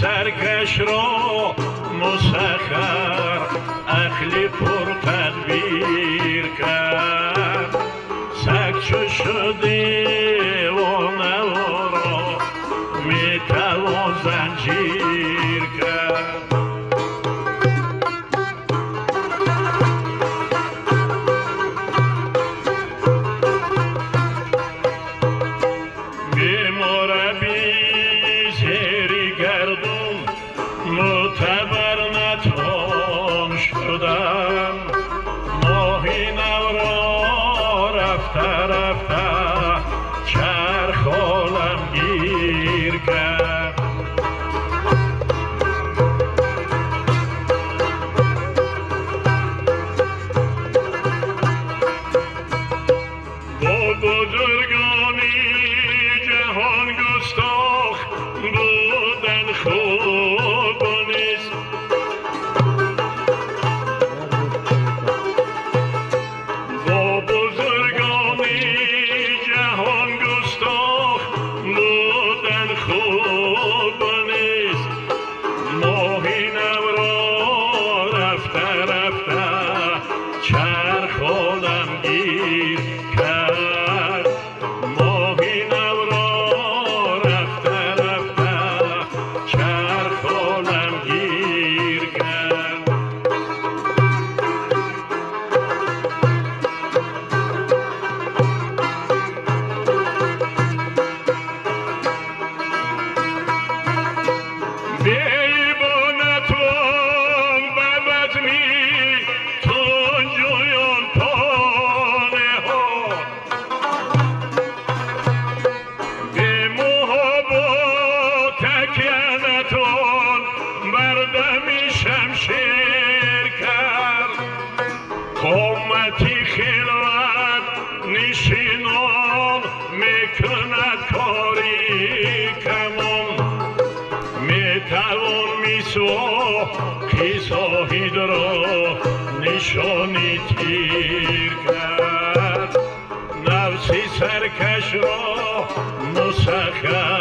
سرکش را مسخر اخلی پر تدبیر کرد. سگ چو شدی و نورا می توان زنجیر کرد. معتبر نتوان شدن ماهی نو را رفته رفته چرخ عالمگیر کرد. با بزرگانی جهان گستاخ بودن خوب نیست. با بزرگانی جهان گستاخ بودن خوب نیست. ماهی نو را رفته رفته چرخ عالمگیر کرد. ماهی نو را رفته رفته چرخ عالمگیر کرد. بی‌بانتون بابت می تون جویان پانه ها به محبا تکنتون بردمی شمشیر کرد. قومتی خلوت نشینان میکند کاری کمان. میتوان میسوا خیزاهید را نشانی تیر کرد. نفسی سرکش را مسخر